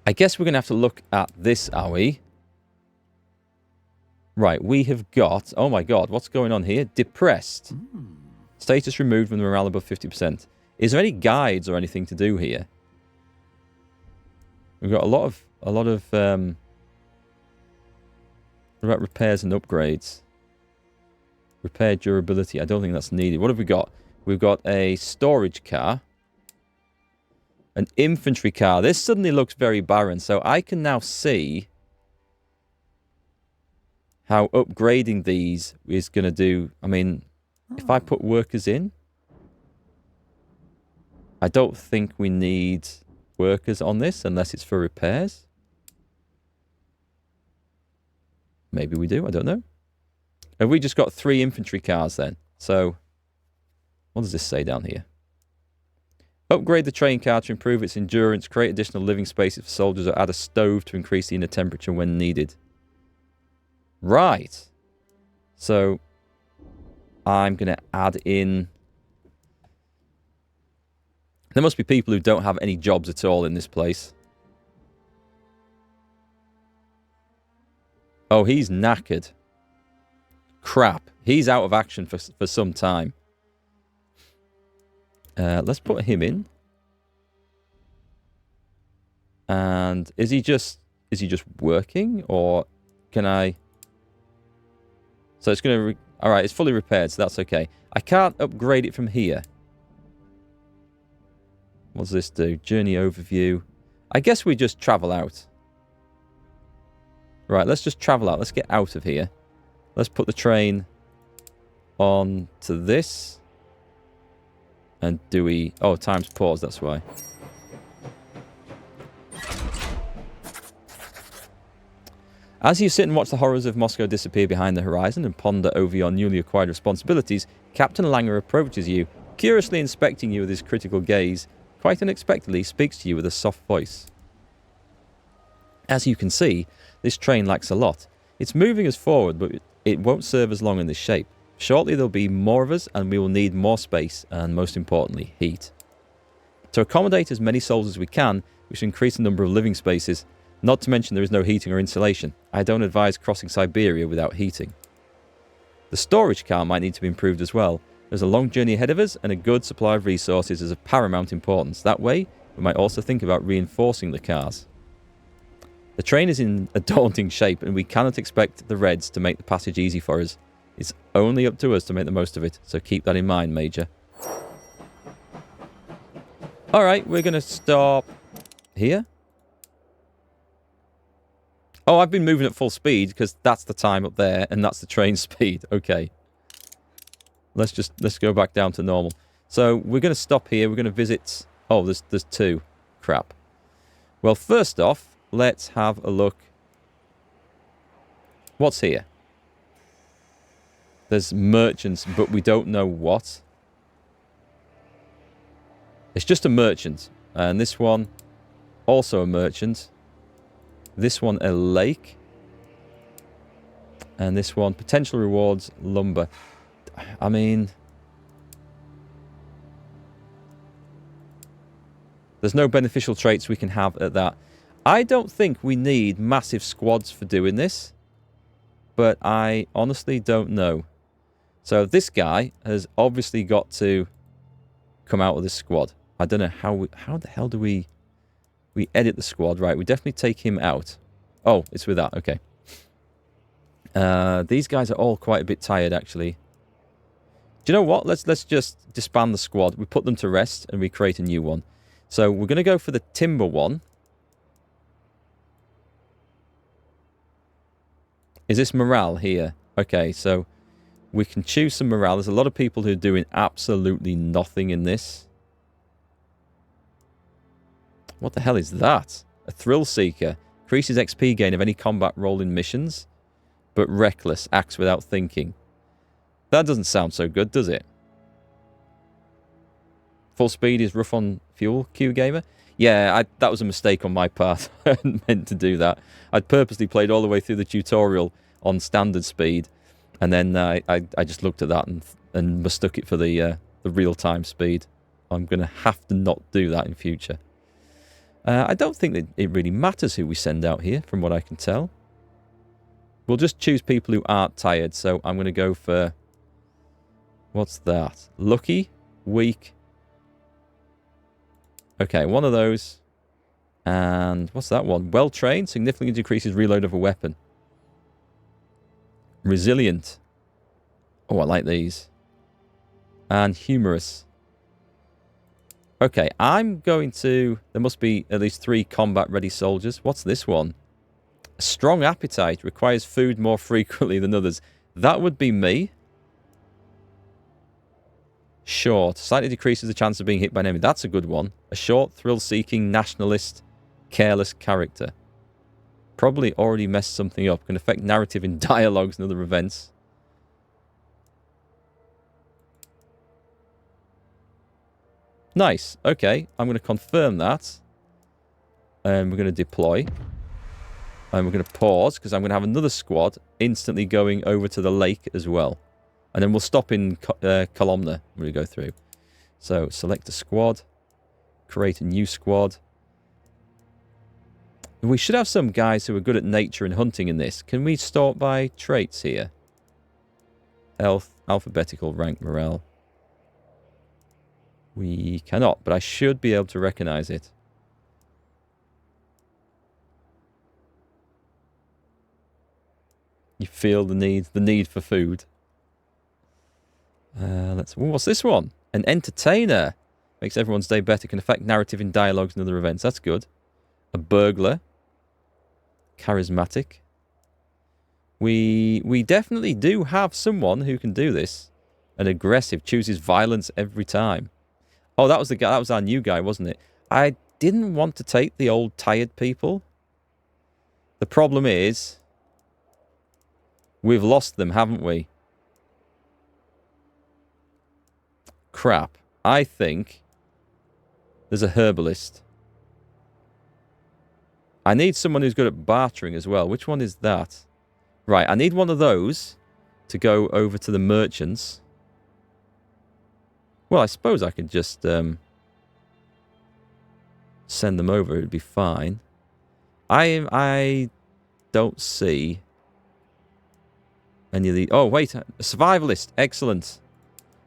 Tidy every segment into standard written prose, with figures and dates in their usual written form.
I guess we're going to have to look at this, are we? Right, we have got... Oh my god, what's going on here? Depressed. Status removed when the morale above 50%. Is there any guides or anything to do here? We've got a lot of what about repairs and upgrades? Repair durability. I don't think that's needed. What have we got? We've got a storage car. An infantry car. This suddenly looks very barren. So I can now see how upgrading these is going to do. I mean, if I put workers in, I don't think we need workers on this unless it's for repairs. Maybe we do. I don't know. Have we just got 3 infantry cars then? So, what does this say down here? Upgrade the train car to improve its endurance, create additional living spaces for soldiers, or add a stove to increase the inner temperature when needed. Right. So, I'm going to add in... There must be people who don't have any jobs at all in this place. Oh, he's knackered. Crap. He's out of action for some time. Let's put him in. And is he just working, or can I? So it's going to. All right, it's fully repaired, so that's okay. I can't upgrade it from here. What does this do? Journey overview. I guess we just travel out. Right, let's just travel out. Let's get out of here. Let's put the train on to this. And do we... Oh, time's paused, that's why. As you sit and watch the horrors of Moscow disappear behind the horizon and ponder over your newly acquired responsibilities, Captain Langer approaches you, curiously inspecting you with his critical gaze. Quite unexpectedly, speaks to you with a soft voice. As you can see, this train lacks a lot. It's moving us forward, but it won't serve as long in this shape. Shortly there'll be more of us, and we will need more space, and most importantly, heat. To accommodate as many souls as we can, we should increase the number of living spaces, not to mention there is no heating or insulation. I don't advise crossing Siberia without heating. The storage car might need to be improved as well. There's a long journey ahead of us, and a good supply of resources is of paramount importance. That way, we might also think about reinforcing the cars. The train is in a daunting shape, and we cannot expect the Reds to make the passage easy for us. It's only up to us to make the most of it, so keep that in mind, Major. Alright, we're going to stop here. Oh, I've been moving at full speed, because that's the time up there, and that's the train speed. Okay. Let's go back down to normal. So, we're going to stop here. We're going to visit... Oh, there's 2. Crap. Well, first off, let's have a look. What's here? There's merchants, but we don't know what. It's just a merchant. And this one, also a merchant. This one, a lake. And this one, potential rewards, lumber. I mean... There's no beneficial traits we can have at that. I don't think we need massive squads for doing this. But I honestly don't know. So this guy has obviously got to come out of this squad. I don't know how the hell do we edit the squad? Right, we definitely take him out. Oh, it's with that. Okay. These guys are all quite a bit tired, actually. Do you know what? Let's just disband the squad. We put them to rest and we create a new one. So we're going to go for the timber one. Is this morale here? Okay, so we can choose some morale. There's a lot of people who are doing absolutely nothing in this. What the hell is that? A thrill seeker. Increases XP gain of any combat role in missions. But reckless. Acts without thinking. That doesn't sound so good, does it? Full speed is rough on fuel, Q Gamer. Yeah, that was a mistake on my part. I hadn't meant to do that. I'd purposely played all the way through the tutorial on standard speed. And then I just looked at that and mistook it for the real-time speed. I'm going to have to not do that in future. I don't think that it really matters who we send out here, from what I can tell. We'll just choose people who aren't tired. So I'm going to go for... What's that? Lucky, weak. Okay, one of those. And what's that one? Well-trained, significantly decreases reload of a weapon. Resilient. Oh, I like these. And humorous. Okay, I'm going to... There must be at least 3 combat-ready soldiers. What's this one? A strong appetite. Requires food more frequently than others. That would be me. Short. Slightly decreases the chance of being hit by an enemy. That's a good one. A short, thrill-seeking, nationalist, careless character. Probably already messed something up. Can affect narrative in dialogues and other events. Nice. Okay. I'm going to confirm that. And we're going to deploy. And we're going to pause because I'm going to have another squad instantly going over to the lake as well. And then we'll stop in Kolomna when we go through. So select a squad. Create a new squad. We should have some guys who are good at nature and hunting in this. Can we sort by traits here? Health, alphabetical, rank, morale. We cannot, but I should be able to recognize it. You feel the need for food. What's this one? An entertainer. Makes everyone's day better. Can affect narrative in dialogues and other events. That's good. A burglar. Charismatic. We definitely do have someone who can do this. An aggressive. Chooses violence every time. Oh, that was the guy. That was our new guy, wasn't it? I didn't want to take the old tired people. The problem is... We've lost them, haven't we? Crap. I think there's a herbalist. I need someone who's good at bartering as well. Which one is that? Right, I need one of those to go over to the merchants. Well, I suppose I could just send them over. It'd be fine. I don't see any of the... Oh, wait. A survivalist. Excellent.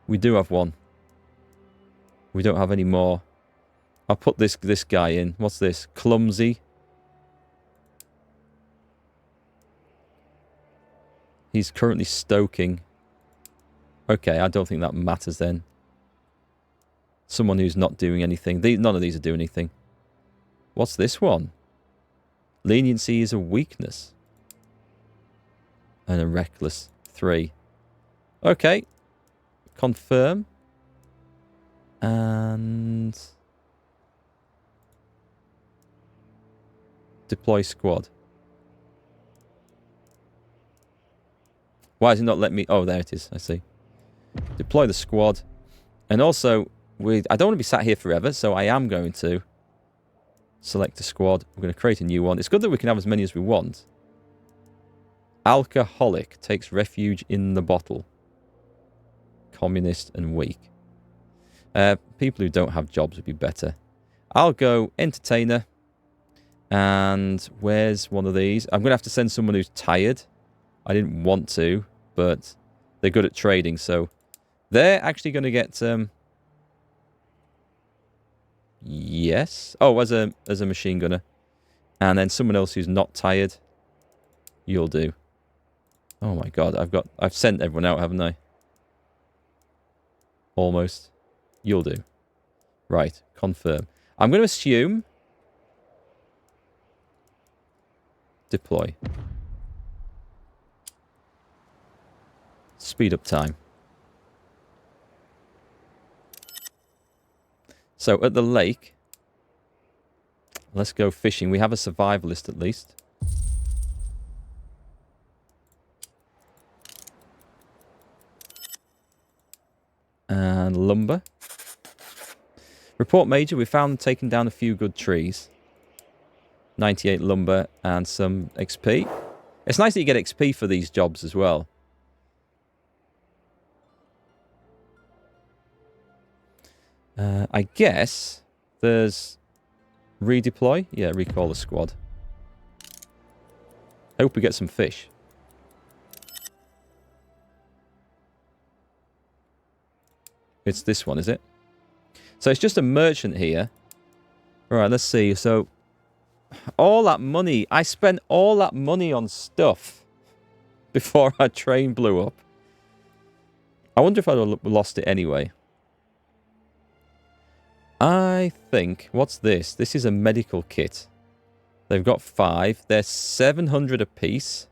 We do have one. We don't have any more. I'll put this guy in. What's this? Clumsy. He's currently stoking. Okay, I don't think that matters then. Someone who's not doing anything. None of these are doing anything. What's this one? Leniency is a weakness. And a reckless 3. Okay. Confirm. And... Deploy squad. Why is it not letting me... Oh, there it is. I see. Deploy the squad. And also, I don't want to be sat here forever, so I am going to select a squad. We're going to create a new one. It's good that we can have as many as we want. Alcoholic takes refuge in the bottle. Communist and weak. People who don't have jobs would be better. I'll go entertainer. And where's one of these? I'm going to have to send someone who's tired. I didn't want to, but they're good at trading, so they're actually going to get... Yes. Oh, as a machine gunner. And then someone else who's not tired. You'll do. Oh my god, I've sent everyone out, haven't I? Almost. You'll do. Right, confirm. I'm going to assume... Deploy. Speed up time. So, at the lake... Let's go fishing. We have a survivalist at least. And lumber. Report Major, we found taking down a few good trees. 98 lumber and some XP. It's nice that you get XP for these jobs as well. I guess there's Redeploy? Yeah, recall the squad. Hope we get some fish. It's this one, is it? So it's just a merchant here. Alright, let's see. So, all that money. I spent all that money on stuff before our train blew up. I wonder if I'd have lost it anyway. I think... What's this? This is a medical kit. They've got 5. They're 700 apiece.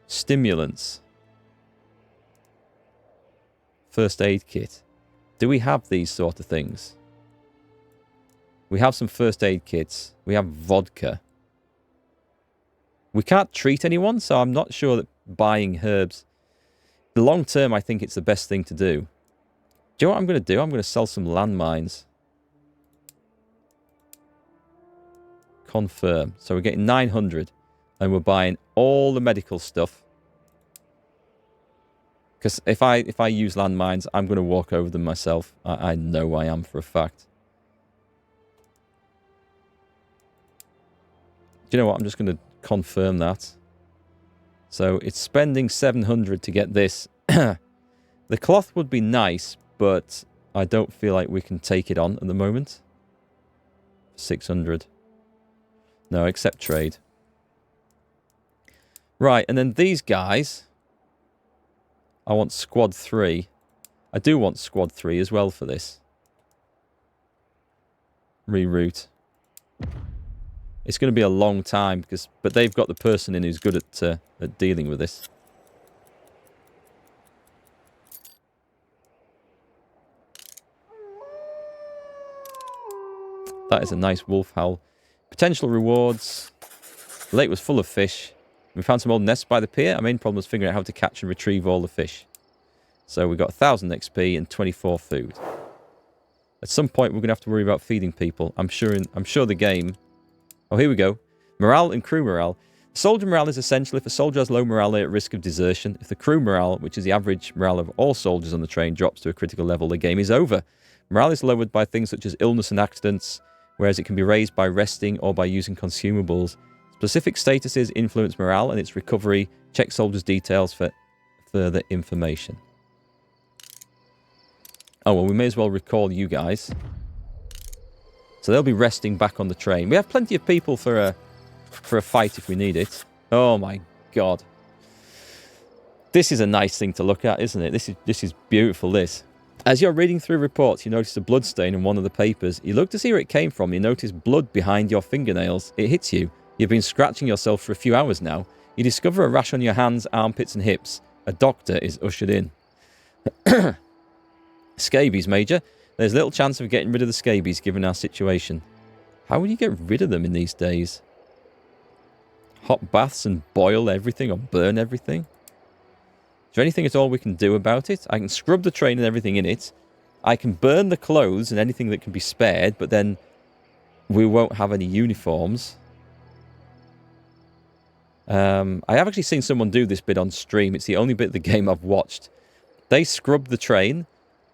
Stimulants. First aid kit. Do we have these sort of things? We have some first aid kits. We have vodka. We can't treat anyone, so I'm not sure that buying herbs... The long term, I think it's the best thing to do. Do you know what I'm going to do? I'm going to sell some landmines. Confirm. So we're getting 900. And we're buying all the medical stuff. Because if I use landmines, I'm going to walk over them myself. I know I am for a fact. Do you know what? I'm just going to confirm that. So it's spending 700 to get this. The cloth would be nice, but I don't feel like we can take it on at the moment. 600. No, accept trade. Right, and then these guys... I want squad 3. I do want squad 3 as well for this. Reroute. It's going to be a long time, but they've got the person in who's good at dealing with this. That is a nice wolf howl. Potential rewards. The lake was full of fish. We found some old nests by the pier. Our main problem was figuring out how to catch and retrieve all the fish. So we got 1,000 XP and 24 food. At some point, we're going to have to worry about feeding people. I'm sure the game... Oh, here we go. Morale and crew morale. Soldier morale is essential. If a soldier has low morale, they're at risk of desertion. If the crew morale, which is the average morale of all soldiers on the train, drops to a critical level, the game is over. Morale is lowered by things such as illness and accidents, whereas it can be raised by resting or by using consumables. Specific statuses influence morale and its recovery. Check soldiers' details for further information. Oh, well, we may as well recall you guys. So they'll be resting back on the train. We have plenty of people for a fight if we need it. Oh, my God. This is a nice thing to look at, isn't it? This is beautiful, this. As you're reading through reports, you notice a blood stain on one of the papers. You look to see where it came from. You notice blood behind your fingernails. It hits you. You've been scratching yourself for a few hours now. You discover a rash on your hands, armpits, and hips. A doctor is ushered in. Scabies, Major. There's little chance of getting rid of the scabies given our situation. How would you get rid of them in these days? Hot baths and boil everything or burn everything? Is there anything at all we can do about it? I can scrub the train and everything in it. I can burn the clothes and anything that can be spared, but then we won't have any uniforms. I have actually seen someone do this bit on stream. It's the only bit of the game I've watched. They scrubbed the train,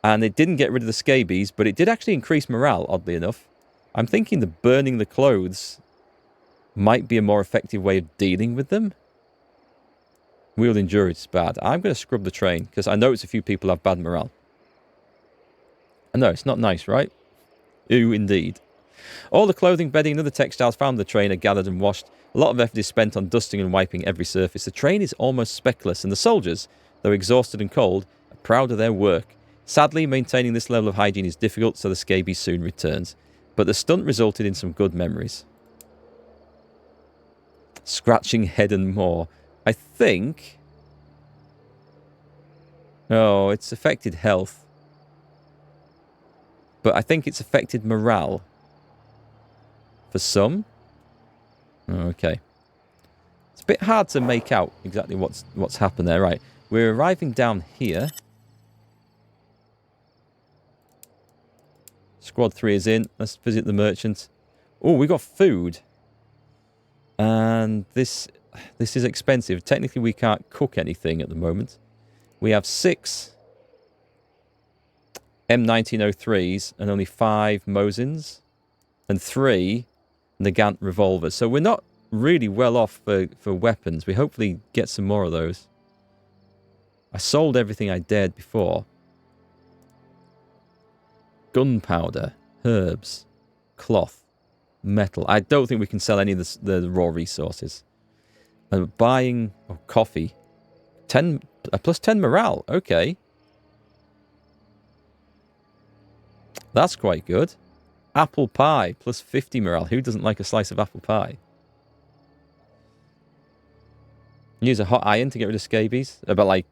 and it didn't get rid of the scabies, but it did actually increase morale, oddly enough. I'm thinking that burning the clothes might be a more effective way of dealing with them. Wheeled endurance is bad. I'm going to scrub the train, because I notice a few people have bad morale. I know, it's not nice, right? Ooh, indeed. All the clothing, bedding, and other textiles found on the train are gathered and washed. A lot of effort is spent on dusting and wiping every surface. The train is almost speckless, and the soldiers, though exhausted and cold, are proud of their work. Sadly, maintaining this level of hygiene is difficult, so the scabies soon returns. But the stunt resulted in some good memories. Scratching head and more. I think... Oh, it's affected health. But I think it's affected morale. For some. Okay. It's a bit hard to make out exactly what's happened there. Right. We're arriving down here. Squad 3 is in. Let's visit the merchant. Oh, we got food. And this is expensive. Technically, we can't cook anything at the moment. We have 6. M1903s and only 5 Mosins and 3 Nagant revolvers. So we're not really well off for weapons. We hopefully get some more of those. I sold everything I dared before. Gunpowder, herbs, cloth, metal. I don't think we can sell any of the raw resources. And buying coffee. Plus 10 morale. Okay. That's quite good. Apple pie, plus 50 morale. Who doesn't like a slice of apple pie? Use a hot iron to get rid of scabies. But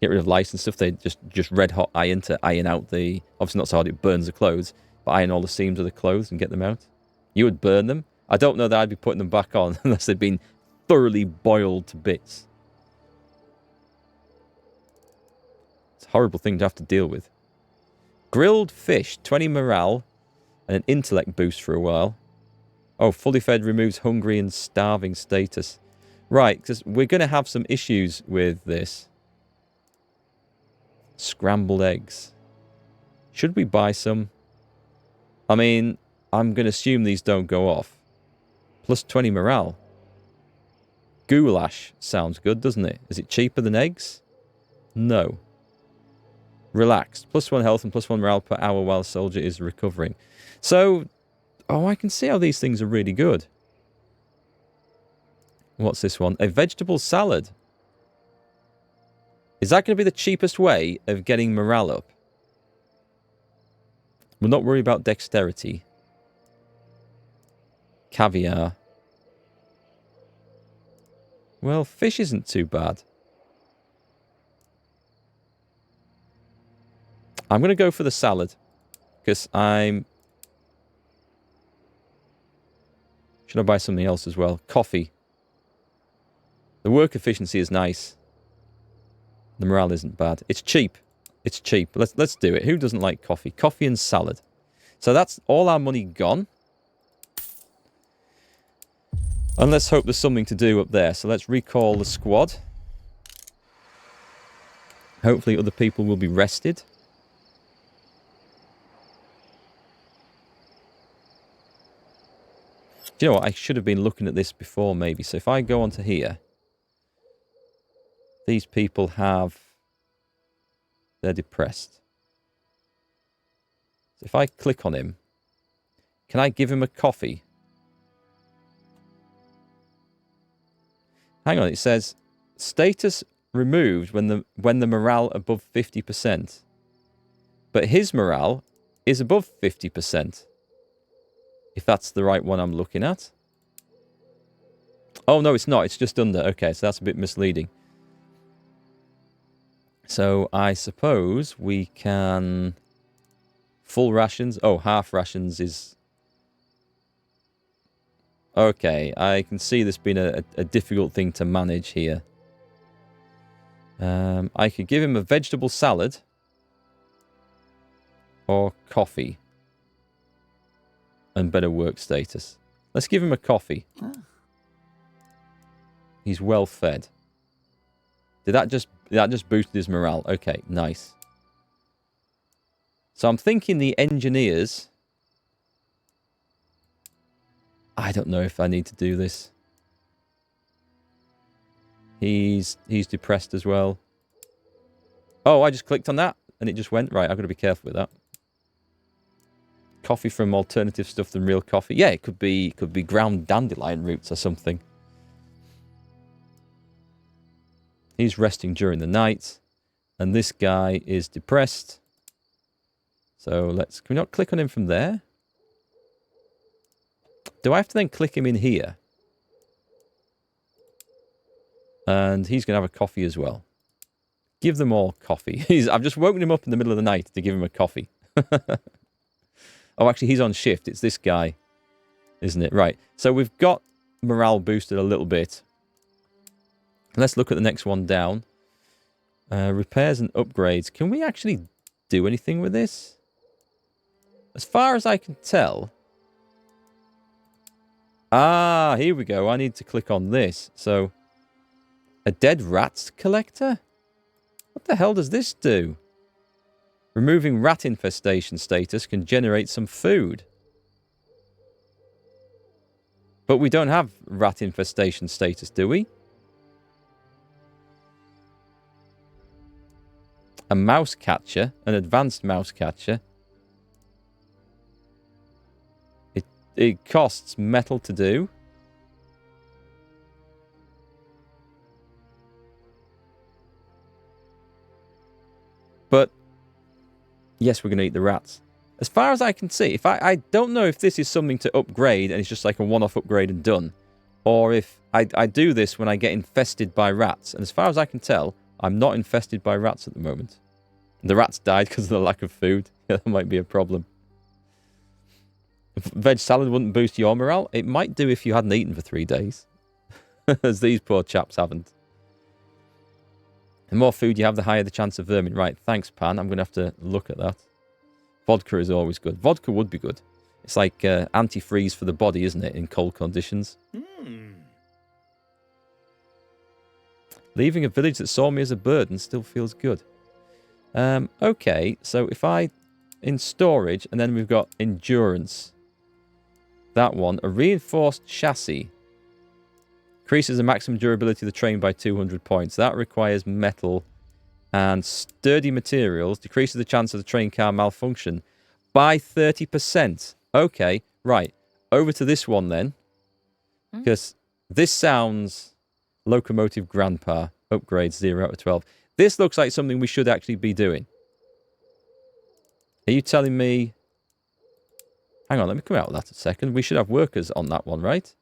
get rid of lice and stuff. They just red hot iron to iron out the... Obviously not so hard it burns the clothes, but iron all the seams of the clothes and get them out. You would burn them. I don't know that I'd be putting them back on unless they'd been thoroughly boiled to bits. It's a horrible thing to have to deal with. Grilled fish, 20 morale and an intellect boost for a while. Oh, fully fed removes hungry and starving status. Right, because we're going to have some issues with this. Scrambled eggs. Should we buy some? I mean, I'm going to assume these don't go off. Plus 20 morale. Goulash sounds good, doesn't it? Is it cheaper than eggs? No. Relaxed. Plus 1 health and plus 1 morale per hour while a soldier is recovering. So, I can see how these things are really good. What's this one? A vegetable salad. Is that going to be the cheapest way of getting morale up? We'll not worry about dexterity. Caviar. Well, fish isn't too bad. I'm going to go for the salad. Because should I buy something else as well? Coffee. The work efficiency is nice. The morale isn't bad. It's cheap. It's cheap. Let's do it. Who doesn't like coffee? Coffee and salad. So that's all our money gone. And let's hope there's something to do up there. So let's recall the squad. Hopefully other people will be rested. Do you know what? I should have been looking at this before maybe. So if I go onto here. These people they're depressed. So if I click on him, can I give him a coffee? Hang on, it says status removed when the morale above 50%. But his morale is above 50%. If that's the right one I'm looking at. Oh no, it's not. It's just under. Okay, so that's a bit misleading. So I suppose we can... Full rations. Oh, half rations is... Okay, I can see this being a difficult thing to manage here. I could give him a vegetable salad. Or coffee. And better work status. Let's give him a coffee. He's well fed. Did that just boosted his morale? Okay, nice. So I'm thinking the engineers... I don't know if I need to do this. He's depressed as well. Oh, I just clicked on that and it just went. Right, I've got to be careful with that. Coffee from alternative stuff than real coffee. Yeah, it could be ground dandelion roots or something. He's resting during the night. And this guy is depressed. So can we not click on him from there? Do I have to then click him in here? And he's going to have a coffee as well. Give them all coffee. I've just woken him up in the middle of the night to give him a coffee. Oh, actually, he's on shift. It's this guy, isn't it? Right. So we've got morale boosted a little bit. Let's look at the next one down. Repairs and upgrades. Can we actually do anything with this? As far as I can tell... Ah, here we go. I need to click on this. So, a dead rats collector? What the hell does this do? Removing rat infestation status can generate some food. But we don't have rat infestation status, do we? A mouse catcher, an advanced mouse catcher. It costs metal to do. But, yes, we're going to eat the rats. As far as I can see, if I don't know if this is something to upgrade and it's just like a one-off upgrade and done. Or if I do this when I get infested by rats. And as far as I can tell, I'm not infested by rats at the moment. The rats died because of the lack of food. Yeah, that might be a problem. Veg salad wouldn't boost your morale. It might do if you hadn't eaten for 3 days. As these poor chaps haven't. The more food you have, the higher the chance of vermin. Right, thanks, Pan. I'm going to have to look at that. Vodka is always good. Vodka would be good. It's like antifreeze for the body, isn't it, in cold conditions? Leaving a village that saw me as a burden still feels good. Okay, so if I... In storage, and then we've got endurance. That one. A reinforced chassis. Increases the maximum durability of the train by 200 points. That requires metal and sturdy materials. Decreases the chance of the train car malfunction by 30%. Okay, right. Over to this one then. Because this sounds locomotive grandpa. Upgrades 0 out of 12. This looks like something we should actually be doing. Are you telling me... Hang on, let me come out of that a second. We should have workers on that one, right?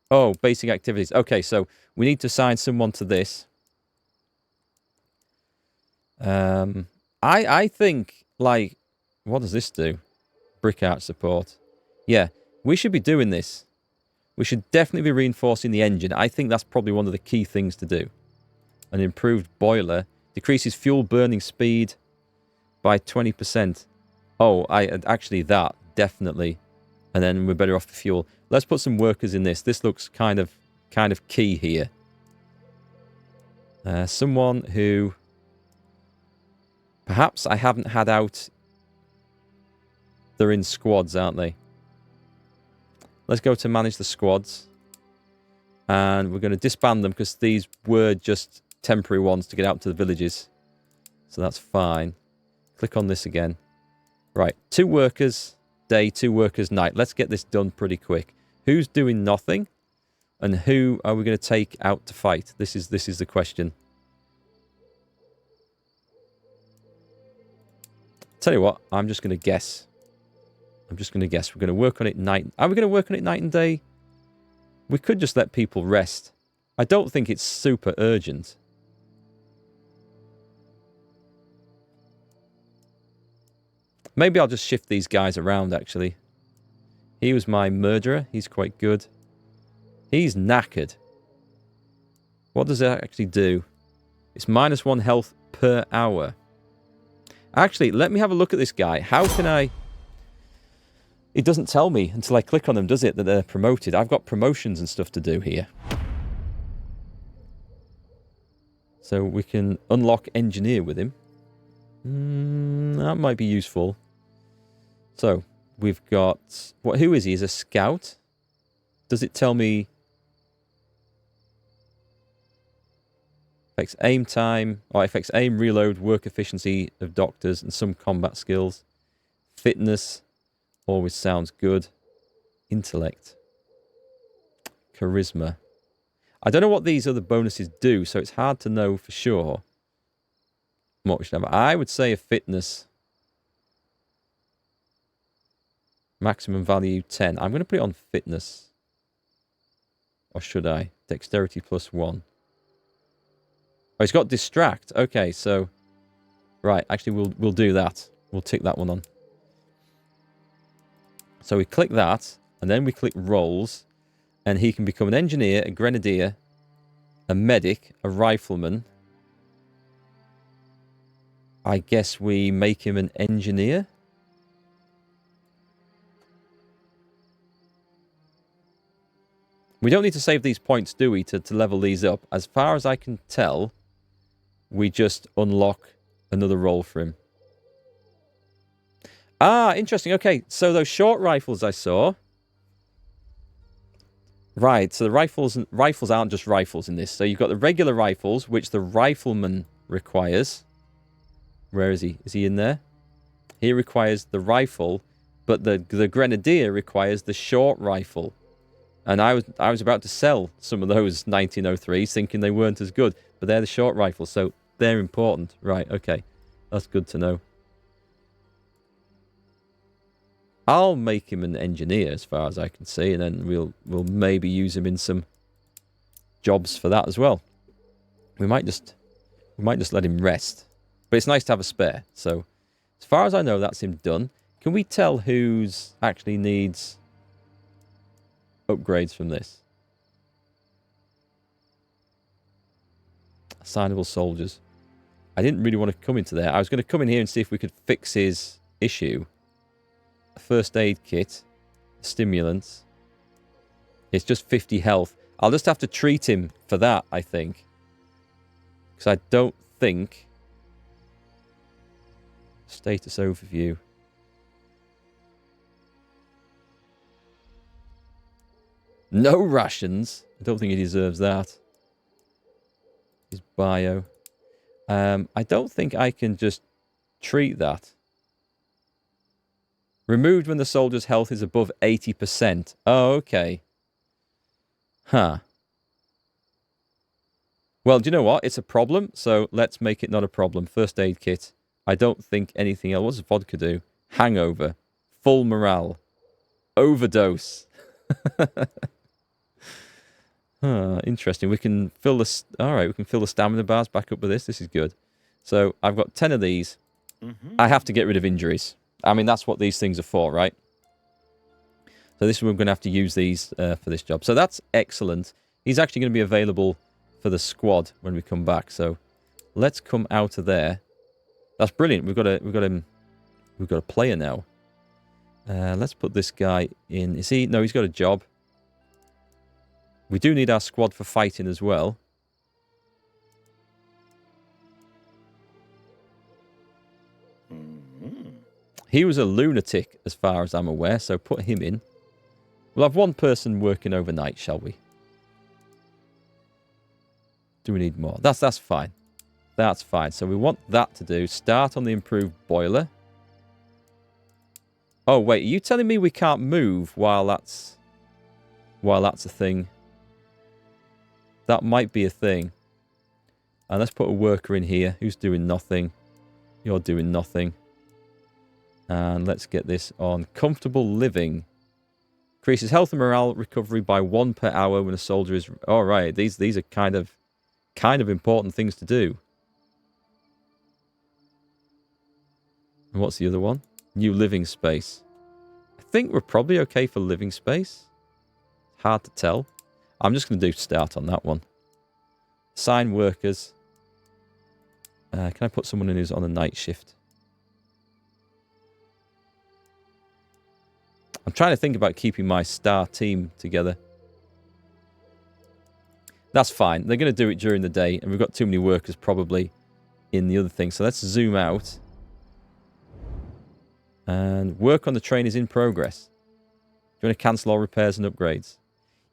Oh, basic activities. Okay, so we need to assign someone to this. I think, like... What does this do? Brick arch support. Yeah, we should be doing this. We should definitely be reinforcing the engine. I think that's probably one of the key things to do. An improved boiler. Decreases fuel burning speed by 20%. Oh, actually that, definitely. And then we're better off the fuel. Let's put some workers in this. This looks kind of key here. Someone who perhaps I haven't had out. They're in squads, aren't they? Let's go to manage the squads. And we're going to disband them because these were just temporary ones to get out to the villages. So that's fine. Click on this again. Right, 2 workers day, 2 workers night. Let's get this done pretty quick. Who's doing nothing? And who are we going to take out to fight? This is the question. Tell you what, I'm just going to guess. We're going to work on it night. Are we going to work on it night and day? We could just let people rest. I don't think it's super urgent. Maybe I'll just shift these guys around, actually. He was my murderer. He's quite good. He's knackered. What does that actually do? It's -1 health per hour. Actually, let me have a look at this guy. How can I... It doesn't tell me until I click on them, does it, that they're promoted. I've got promotions and stuff to do here. So we can unlock engineer with him. That might be useful. So, we've got... Who is he? He's a scout? Does it tell me... Affects aim time. Oh, affects aim, reload, work efficiency of doctors, and some combat skills. Fitness. Always sounds good. Intellect. Charisma. I don't know what these other bonuses do, so it's hard to know for sure what we should have. I would say a fitness. Maximum value 10. I'm going to put it on fitness. Or should I? Dexterity +1. Oh, it's got distract. Okay, so... Right, actually we'll do that. We'll tick that one on. So we click that, and then we click roles, and he can become an engineer, a grenadier, a medic, a rifleman. I guess we make him an engineer. We don't need to save these points, do we, to level these up? As far as I can tell, we just unlock another role for him. Ah, interesting. Okay, so those short rifles I saw. Right, so the rifles aren't just rifles in this. So you've got the regular rifles, which the rifleman requires. Where is he? Is he in there? He requires the rifle, but the grenadier requires the short rifle. And I was about to sell some of those 1903s, thinking they weren't as good, but they're the short rifles, so they're important. Right, okay, that's good to know. I'll make him an engineer, as far as I can see, and then we'll maybe use him in some jobs for that as well. We might just let him rest, but it's nice to have a spare. So, as far as I know, that's him done. Can we tell who's actually needs upgrades from this? Assignable soldiers. I didn't really want to come into there. I was going to come in here and see if we could fix his issue. First aid kit, stimulants. It's just 50 health. I'll just have to treat him for that, I think. Because I don't think... Status overview. No rations. I don't think he deserves that. His bio. I don't think I can just treat that. Removed when the soldier's health is above 80%. Oh, okay. Huh. Well, do you know what? It's a problem, so let's make it not a problem. First aid kit. I don't think anything else. What does vodka do? Hangover. Full morale. Overdose. Huh, interesting. We can fill the... Alright, we can fill the stamina bars back up with this. This is good. So, I've got 10 of these. I have to get rid of injuries. I mean, that's what these things are for, right? So this we're going to have to use these for this job. So that's excellent. He's actually going to be available for the squad when we come back. So let's come out of there. That's brilliant. We've got a player now. Let's put this guy in. Is he? No, he's got a job. We do need our squad for fighting as well. He was a lunatic, as far as I'm aware, so put him in. We'll have one person working overnight, shall we? Do we need more? That's fine. That's fine. So we want that to do. Start on the improved boiler. Oh, wait. Are you telling me we can't move while that's a thing? That might be a thing. And let's put a worker in here who's doing nothing. You're doing nothing. And let's get this on comfortable living. Increases health and morale recovery by 1 per hour when a soldier is... All right, these are kind of important things to do. And what's the other one? New living space. I think we're probably okay for living space. Hard to tell. I'm just going to do start on that one. Assign workers. Can I put someone in who's on a night shift? I'm trying to think about keeping my star team together. That's fine. They're going to do it during the day, and we've got too many workers probably in the other thing. So let's zoom out. And work on the train is in progress. Do you want to cancel all repairs and upgrades?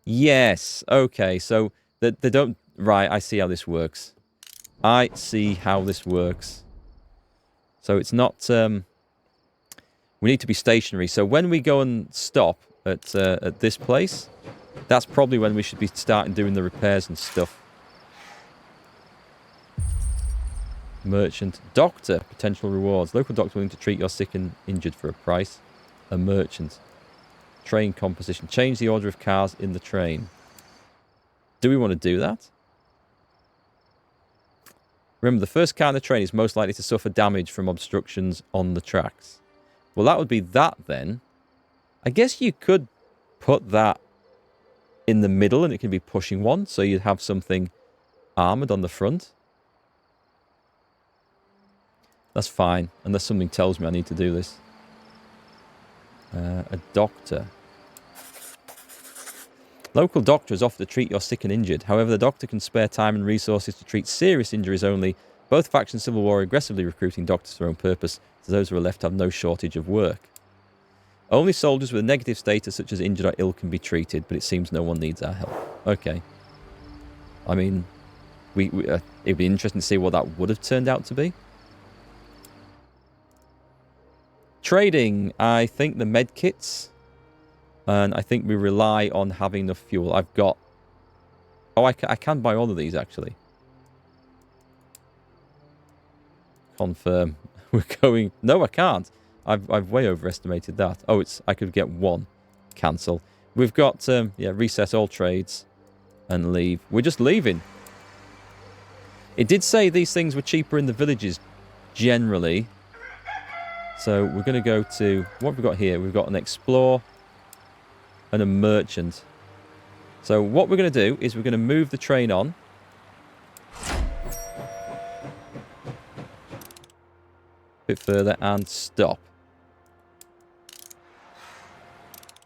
Yes. Okay, so they don't... Right, I see how this works. I see how this works. So it's not... We need to be stationary. So when we go and stop at this place, that's probably when we should be starting doing the repairs and stuff. Merchant. Doctor. Potential rewards. Local doctor willing to treat your sick and injured for a price. A merchant. Train composition. Change the order of cars in the train. Do we want to do that? Remember, the first car in the train is most likely to suffer damage from obstructions on the tracks. Well, that would be that then. I guess you could put that in the middle and it can be pushing one. So you'd have something armoured on the front. That's fine. Unless something tells me I need to do this. A doctor. Local doctor is offered to treat your sick and injured. However, the doctor can spare time and resources to treat serious injuries only Both factions civil war are aggressively recruiting doctors for their own purpose, so those who are left have no shortage of work. Only soldiers with a negative status such as injured or ill can be treated, but it seems no one needs our help. Okay. I mean, it'd be interesting to see what that would have turned out to be. Trading, I think the med kits, and I think we rely on having enough fuel. I've got... Oh, I can buy all of these, actually. Confirm. We're going... No, I can't. I've way overestimated that. Oh, I could get one. Cancel. We've got, yeah, reset all trades and leave. We're just leaving. It did say these things were cheaper in the villages, generally. So we're going to go to... What have we got here? We've got an explorer and a merchant. So what we're going to do is we're going to move the train on. A bit further and stop.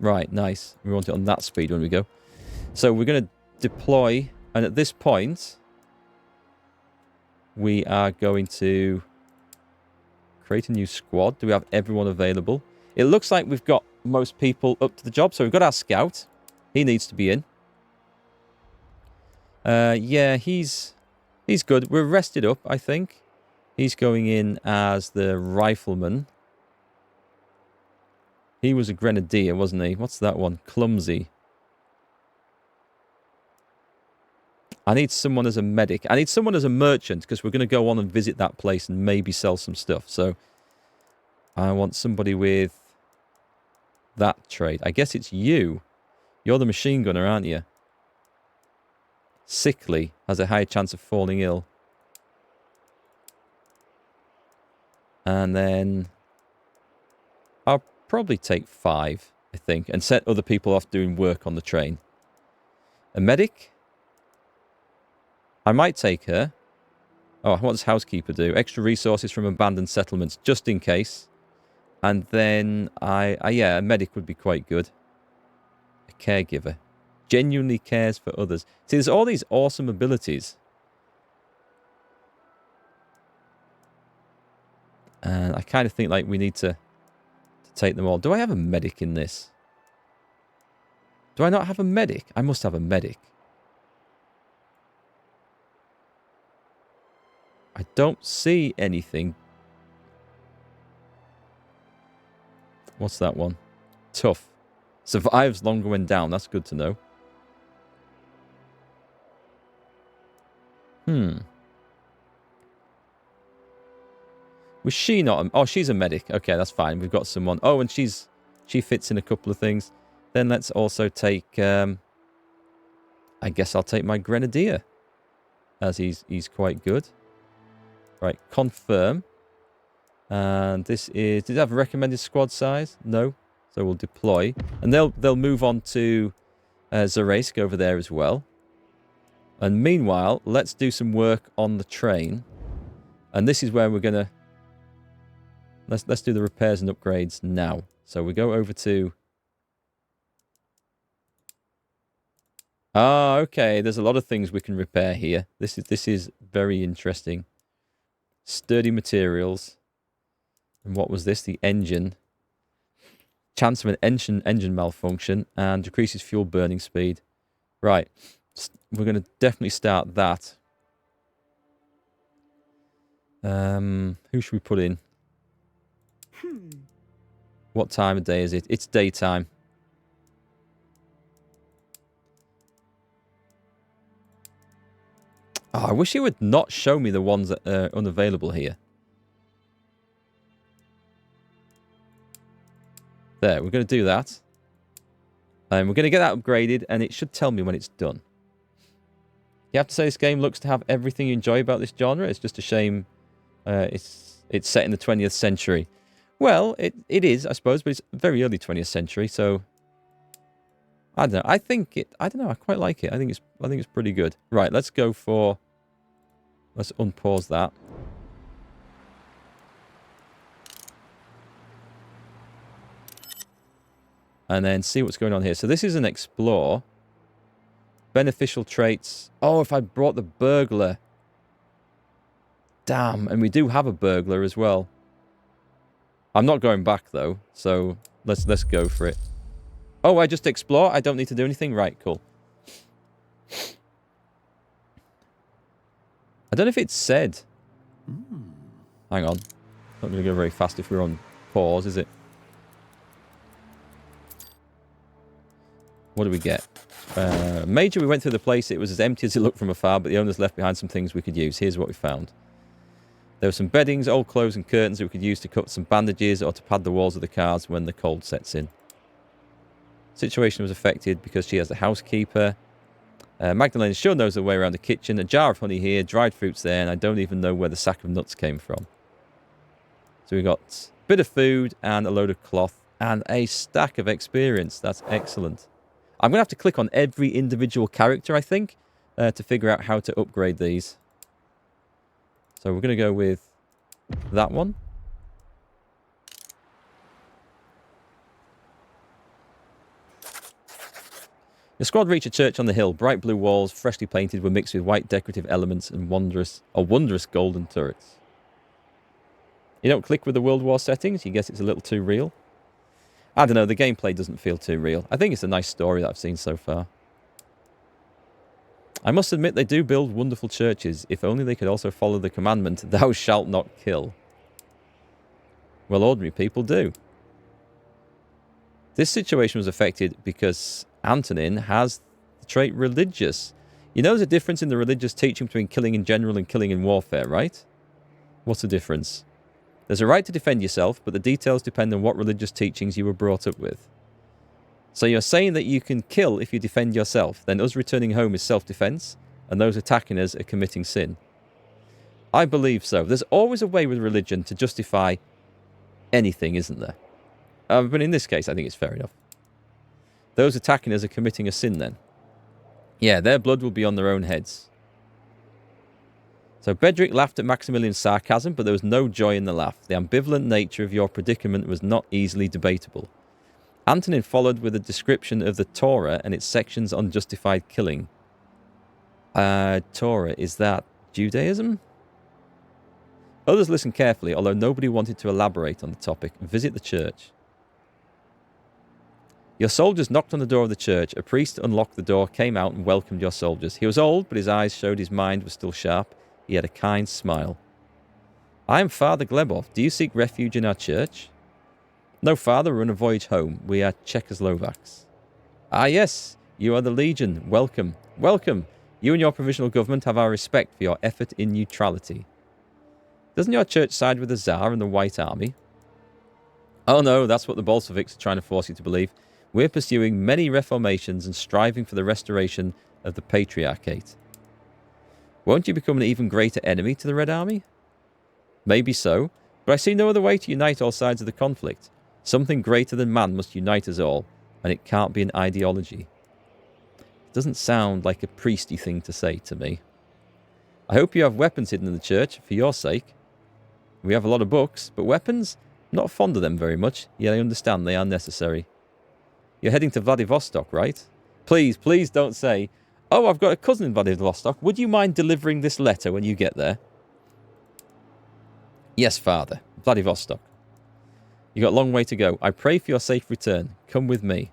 Right, nice. We want it on that speed when we go. So we're going to deploy, and at this point, we are going to create a new squad. Do we have everyone available? It looks like we've got most people up to the job. So we've got our scout. He needs to be in. Yeah, he's good. We're rested up, I think. He's going in as the rifleman. He was a grenadier, wasn't he? What's that one? Clumsy. I need someone as a medic. I need someone as a merchant because we're going to go on and visit that place and maybe sell some stuff. So I want somebody with that trade. I guess it's you. You're the machine gunner, aren't you? Sickly. Has a higher chance of falling ill. And then I'll probably take 5, I think, and set other people off doing work on the train. A medic? I might take her. Oh, what does housekeeper do? Extra resources from abandoned settlements, just in case. And then yeah, a medic would be quite good. A caregiver. Genuinely cares for others. See, there's all these awesome abilities. And I kind of think like we need to take them all. Do I have a medic in this? Do I not have a medic? I must have a medic. I don't see anything. What's that one? Tough. Survives longer when down. That's good to know. Was she not? Oh, she's a medic. Okay, that's fine. We've got someone. Oh, and she fits in a couple of things. Then let's also take... I guess I'll take my grenadier. As he's quite good. Right, confirm. And this is... Did it have a recommended squad size? No. So we'll deploy. And they'll move on to Zaraysk over there as well. And meanwhile, let's do some work on the train. And this is where we're going to... Let's do the repairs and upgrades now. So we go over to... Ah, okay. There's a lot of things we can repair here. This is very interesting. Sturdy materials. And what was this? The engine. Chance of an engine malfunction and decreases fuel burning speed. Right. We're going to definitely start that. Who should we put in? What time of day is it? It's daytime. Oh, I wish it would not show me the ones that are unavailable here. There, we're going to do that. And we're going to get that upgraded, and it should tell me when it's done. You have to say this game looks to have everything you enjoy about this genre. It's just a shame it's set in the 20th century. Well, it is, I suppose, but it's very early 20th century, so... I don't know. I don't know. I quite like it. I think it's pretty good. Right, let's go for... Let's unpause that. And then see what's going on here. So this is an explore. Beneficial traits. Oh, if I brought the burglar. Damn, and we do have a burglar as well. I'm not going back, though, so let's go for it. Oh, I just explore? I don't need to do anything? Right, cool. I don't know if it said. Hang on. Not going to go very fast if we're on pause, is it? What do we get? Major, we went through the place. It was as empty as it looked from afar, but the owners left behind some things we could use. Here's what we found. There were some beddings, old clothes and curtains that we could use to cut some bandages or to pad the walls of the cars when the cold sets in. Situation was affected because she has a housekeeper. Magdalene sure knows her way around the kitchen. A jar of honey here, dried fruits there, and I don't even know where the sack of nuts came from. So we got a bit of food and a load of cloth and a stack of experience. That's excellent. I'm going to have to click on every individual character, I think, to figure out how to upgrade these. So we're going to go with that one. The squad reached a church on the hill. Bright blue walls, freshly painted, were mixed with white decorative elements and wondrous golden turrets. You don't click with the World War settings? You guess it's a little too real? I don't know, the gameplay doesn't feel too real. I think it's a nice story that I've seen so far. I must admit they do build wonderful churches. If only they could also follow the commandment, thou shalt not kill. Well, ordinary people do. This situation was affected because Antonin has the trait religious. You know there's a difference in the religious teaching between killing in general and killing in warfare, right? What's the difference? There's a right to defend yourself, but the details depend on what religious teachings you were brought up with. So you're saying that you can kill if you defend yourself, then us returning home is self-defense, and those attacking us are committing sin. I believe so. There's always a way with religion to justify anything, isn't there? But in this case, I think it's fair enough. Those attacking us are committing a sin then. Yeah, their blood will be on their own heads. So Bedrick laughed at Maximilian's sarcasm, but there was no joy in the laugh. The ambivalent nature of your predicament was not easily debatable. Antonin followed with a description of the Torah and its sections on justified killing. Torah, is that Judaism? Others listened carefully, although nobody wanted to elaborate on the topic. Visit the church. Your soldiers knocked on the door of the church. A priest unlocked the door, came out and welcomed your soldiers. He was old, but his eyes showed his mind was still sharp. He had a kind smile. I am Father Glebov. Do you seek refuge in our church? No, Father, we're on a voyage home. We are Czechoslovaks. Ah, yes, you are the Legion. Welcome. Welcome. You and your provisional government have our respect for your effort in neutrality. Doesn't your church side with the Tsar and the White Army? Oh no, that's what the Bolsheviks are trying to force you to believe. We're pursuing many reformations and striving for the restoration of the Patriarchate. Won't you become an even greater enemy to the Red Army? Maybe so, but I see no other way to unite all sides of the conflict. Something greater than man must unite us all, and it can't be an ideology. It doesn't sound like a priesty thing to say to me. I hope you have weapons hidden in the church, for your sake. We have a lot of books, but weapons? I'm not fond of them very much, yet I understand they are necessary. You're heading to Vladivostok, right? Please, please don't say, oh, I've got a cousin in Vladivostok. Would you mind delivering this letter when you get there? Yes, Father. Vladivostok. You got a long way to go. I pray for your safe return. Come with me.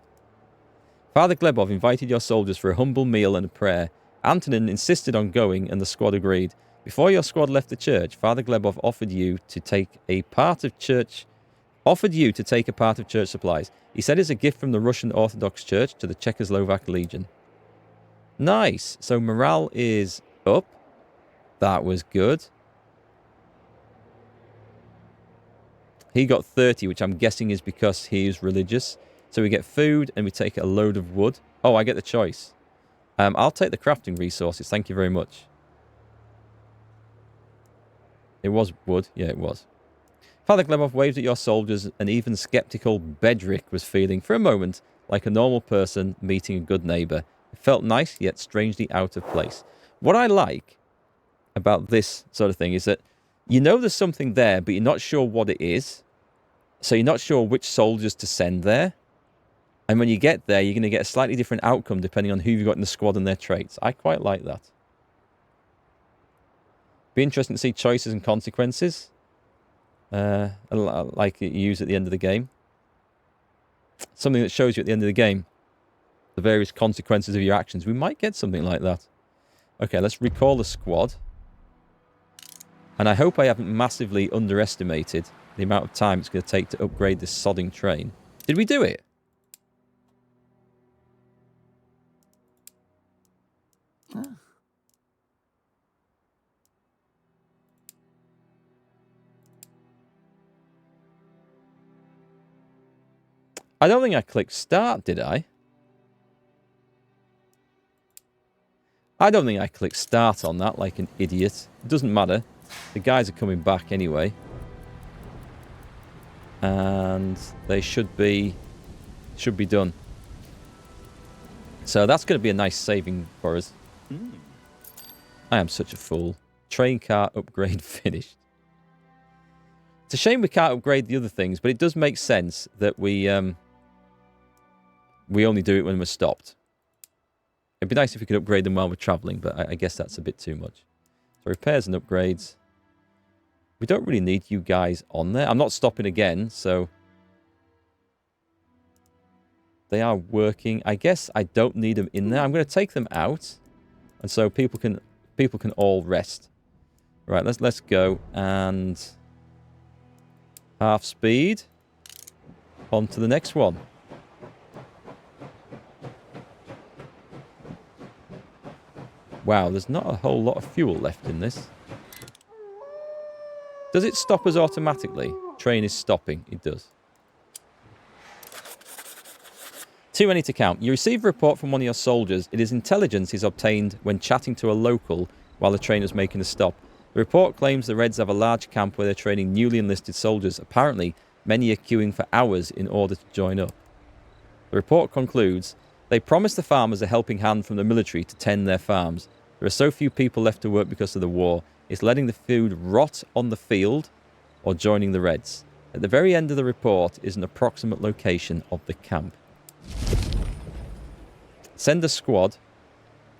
Father Glebov invited your soldiers for a humble meal and a prayer. Antonin insisted on going, and the squad agreed. Before your squad left the church, Father Glebov offered you to take a part of church supplies. He said it's a gift from the Russian Orthodox Church to the Czechoslovak Legion. Nice. So morale is up. That was good. He got 30, which I'm guessing is because he is religious. So we get food and we take a load of wood. Oh, I get the choice. I'll take the crafting resources. Thank you very much. It was wood. Yeah, it was. Father Glebov waved at your soldiers, and even skeptical Bedrick was feeling, for a moment, like a normal person meeting a good neighbour. It felt nice, yet strangely out of place. What I like about this sort of thing is that you know there's something there, but you're not sure what it is. So you're not sure which soldiers to send there. And when you get there, you're going to get a slightly different outcome depending on who you've got in the squad and their traits. I quite like that. Be interesting to see choices and consequences. Like you use at the end of the game. Something that shows you at the end of the game the various consequences of your actions. We might get something like that. Okay, let's recall the squad. And I hope I haven't massively underestimated the amount of time it's going to take to upgrade this sodding train. Did we do it? I don't think I clicked start, did I? I don't think I clicked start on that like an idiot. It doesn't matter. The guys are coming back anyway. And they should be done. So that's going to be a nice saving for us. I am such a fool. Train car upgrade finished. It's a shame we can't upgrade the other things, but it does make sense that we only do it when we're stopped. It'd be nice if we could upgrade them while we're travelling, but I guess that's a bit too much. So repairs and upgrades. We don't really need you guys on there. I'm not stopping again, so... They are working. I guess I don't need them in there. I'm going to take them out. And so people can all rest. Right, let's go. And... half speed. On to the next one. Wow, there's not a whole lot of fuel left in this. Does it stop us automatically? Train is stopping. It does. Too many to count. You receive a report from one of your soldiers. It is intelligence is obtained when chatting to a local while the train is making a stop. The report claims the Reds have a large camp where they're training newly enlisted soldiers. Apparently, many are queuing for hours in order to join up. The report concludes, they promise the farmers a helping hand from the military to tend their farms. There are so few people left to work because of the war. It's letting the food rot on the field or joining the Reds. At the very end of the report is an approximate location of the camp. Send a squad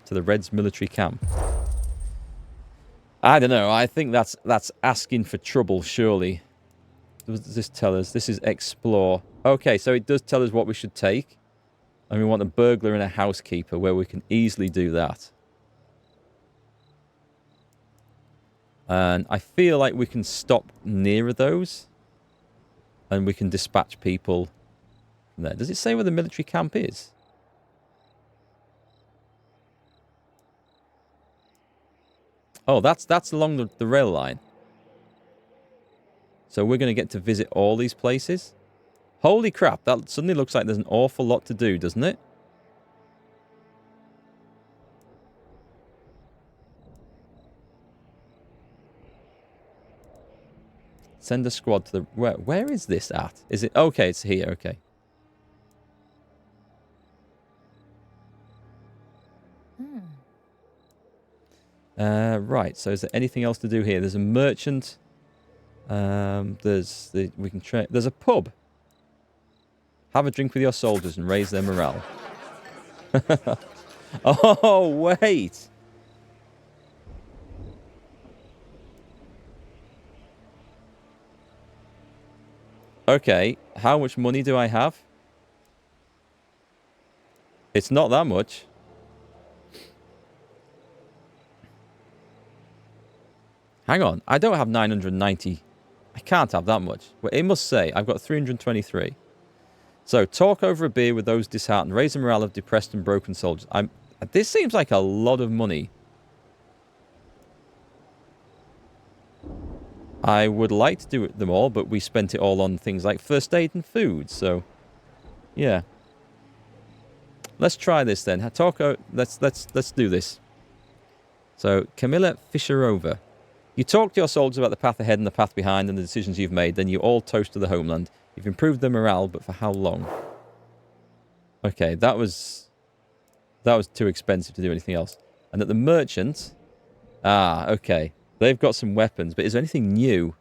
to the Reds military camp. I don't know. I think that's asking for trouble, surely. What does this tell us? This is explore. Okay, so it does tell us what we should take. And we want a burglar and a housekeeper where we can easily do that. And I feel like we can stop nearer those. And we can dispatch people from there. Does it say where the military camp is? Oh, that's along the rail line. So we're going to get to visit all these places. Holy crap, that suddenly looks like there's an awful lot to do, doesn't it? Send a squad to the... Where is this at? Is it... Okay, it's here, okay. Right, so is there anything else to do here? There's a merchant. We can there's a pub. Have a drink with your soldiers and raise their morale. Oh, wait. Okay, how much money do I have? It's not that much. Hang on, I don't have 990. I can't have that much. Well, it must say I've got 323. So, talk over a beer with those disheartened. Raise the morale of depressed and broken soldiers. This seems like a lot of money. I would like to do them all, but we spent it all on things like first aid and food. So, yeah. Let's try this then. Let's do this. So, Camilla Fisherova. You talk to your soldiers about the path ahead and the path behind and the decisions you've made. Then you all toast to the homeland. You've improved their morale, but for how long? Okay, that was too expensive to do anything else. And at the merchant... Ah, okay. They've got some weapons, but is there anything new?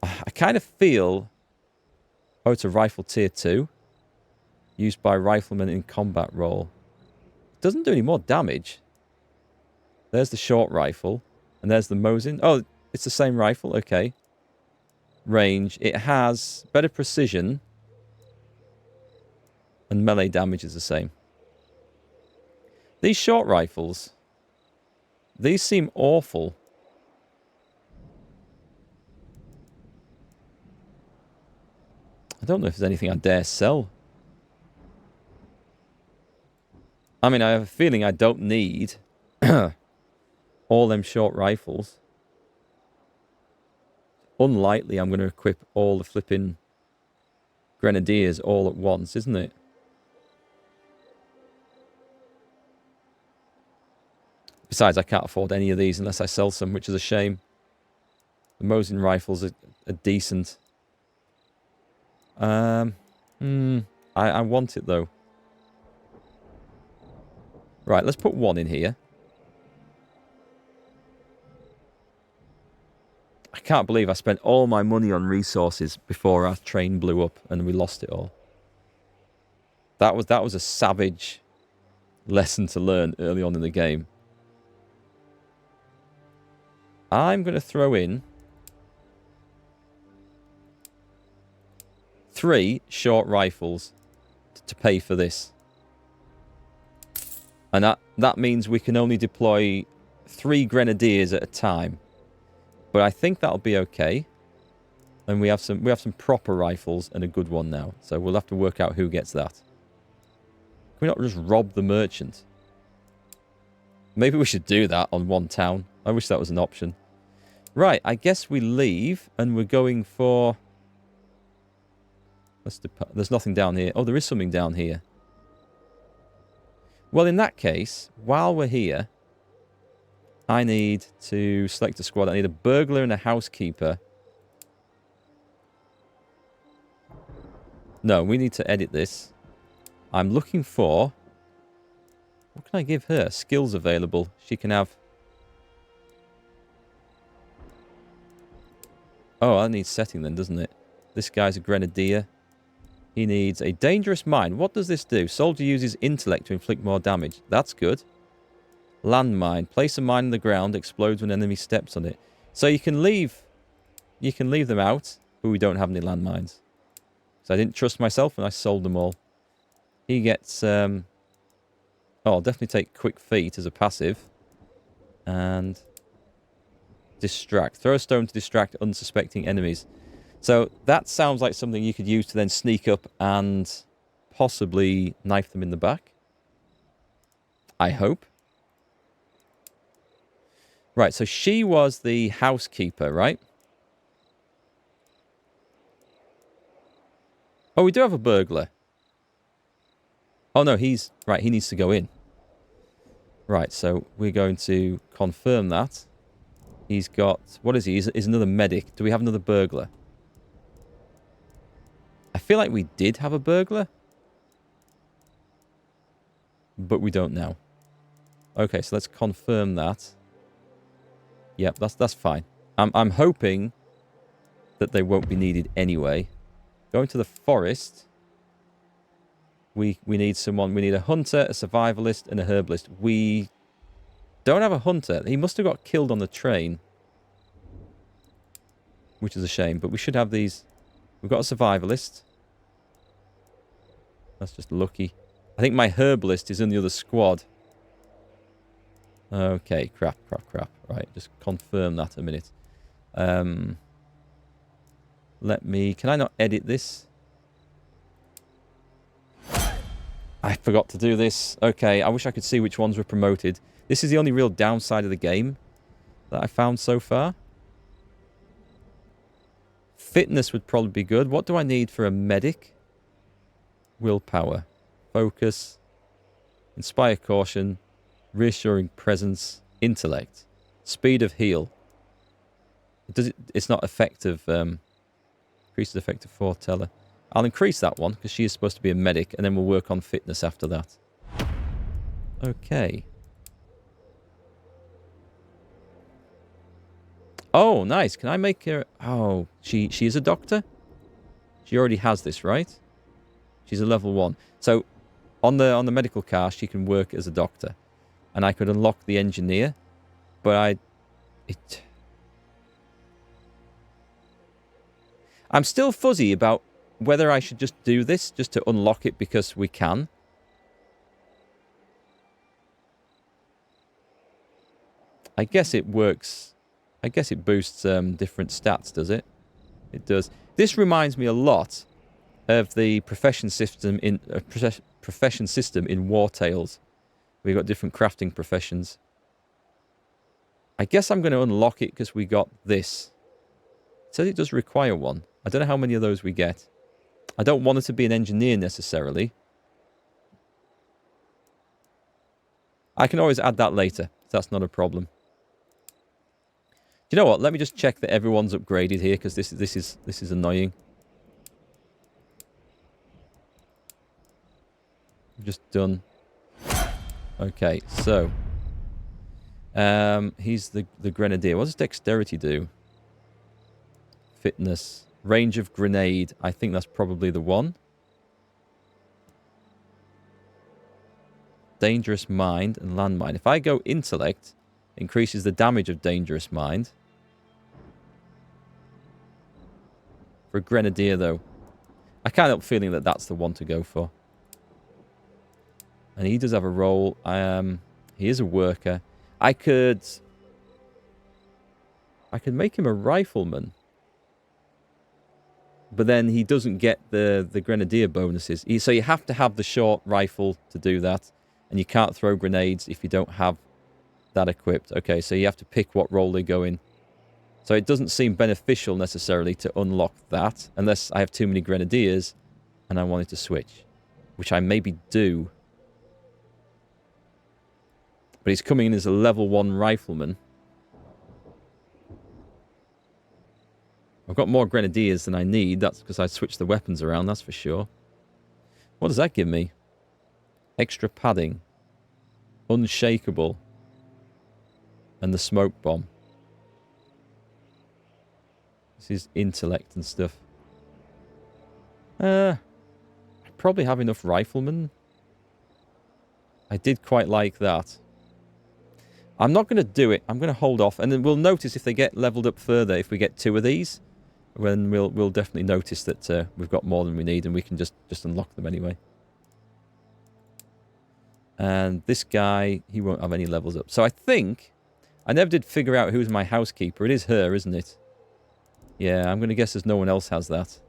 I kind of feel... Oh, it's a rifle tier 2. Used by riflemen in combat role. Doesn't do any more damage. There's the short rifle. And there's the Mosin. Oh, it's the same rifle. Okay. Range. It has better precision. And melee damage is the same. These short rifles, these seem awful. I don't know if there's anything I dare sell. I mean, I have a feeling I don't need all them short rifles. Unlikely I'm going to equip all the flipping grenadiers all at once, isn't it? Besides, I can't afford any of these unless I sell some, which is a shame. The Mosin rifles are decent. I want it, though. Right, let's put one in here. I can't believe I spent all my money on resources before our train blew up and we lost it all. That was a savage lesson to learn early on in the game. I'm going to throw in 3 short rifles to pay for this. And that means we can only deploy 3 grenadiers at a time. But I think that'll be okay. And we have some proper rifles and a good one now. So we'll have to work out who gets that. Can we not just rob the merchant? Maybe we should do that on one town. I wish that was an option. Right, I guess we leave and we're going for... There's nothing down here. Oh, there is something down here. Well, in that case, while we're here, I need to select a squad. I need a burglar and a housekeeper. No, we need to edit this. I'm looking for... What can I give her? Skills available. She can have... Oh, that needs setting then, doesn't it? This guy's a grenadier. He needs a dangerous mine. What does this do? Soldier uses intellect to inflict more damage. That's good. Landmine. Place a mine on the ground. Explodes when an enemy steps on it. So you can leave them out, but we don't have any landmines. So I didn't trust myself and I sold them all. He gets... Oh, I'll definitely take quick feet as a passive. And... distract. Throw a stone to distract unsuspecting enemies. So that sounds like something you could use to then sneak up and possibly knife them in the back. I hope. Right, so she was the housekeeper, right? Oh, we do have a burglar. Oh, no, he's... Right, he needs to go in. Right, so we're going to confirm that. He's got... What is he? He's another medic. Do we have another burglar? I feel like we did have a burglar. But we don't now. Okay, so let's confirm that. Yep, that's fine. I'm hoping that they won't be needed anyway. Going to the forest. We need someone. We need a hunter, a survivalist, and a herbalist. We don't have a hunter. He must have got killed on the train. Which is a shame, but we should have these. We've got a survivalist. That's just lucky. I think my herbalist is in the other squad. Okay, crap. Right, just confirm that a minute. Let me... Can I not edit this? I forgot to do this. Okay, I wish I could see which ones were promoted. This is the only real downside of the game that I found so far. Fitness would probably be good. What do I need for a medic? Willpower. Focus. Inspire caution. Reassuring presence. Intellect. Speed of heal. It's not effective. Increases effective foreteller. I'll increase that one because she is supposed to be a medic, and then we'll work on fitness after that. Okay. Oh, nice. Can I make her... Oh, she is a doctor? She already has this, right? She's a level 1. So, on the medical car, she can work as a doctor. And I could unlock the engineer. But I'm still fuzzy about whether I should just do this, just to unlock it because we can. I guess it works. I guess it boosts different stats, does it? It does. This reminds me a lot of the profession system in War Tales. We've got different crafting professions. I guess I'm going to unlock it because we got this. It says it does require one. I don't know how many of those we get. I don't want it to be an engineer necessarily. I can always add that later. That's not a problem. Do you know what? Let me just check that everyone's upgraded here because this is annoying. I've just done. Okay, so he's the grenadier. What does dexterity do? Fitness. Range of grenade. I think that's probably the one. Dangerous mind and landmine. If I go intellect, increases the damage of dangerous mind. For a grenadier, though, I can't help feeling that that's the one to go for. And he does have a role. He is a worker. I could make him a rifleman. But then he doesn't get the grenadier bonuses. So you have to have the short rifle to do that. And you can't throw grenades if you don't have that equipped. Okay, so you have to pick what role they go in. So it doesn't seem beneficial necessarily to unlock that. Unless I have too many grenadiers and I wanted to switch. Which I maybe do. But he's coming in as a level 1 rifleman. I've got more grenadiers than I need. That's because I switched the weapons around, that's for sure. What does that give me? Extra padding. Unshakable. And the smoke bomb. This is intellect and stuff. I probably have enough riflemen. I did quite like that. I'm not going to do it. I'm going to hold off. And then we'll notice if they get leveled up further, if we get 2 of these. When we'll definitely notice that we've got more than we need and we can just unlock them anyway. And this guy, he won't have any levels up. So I think, I never did figure out who's my housekeeper. It is her, isn't it? Yeah, I'm going to guess there's no one else has that.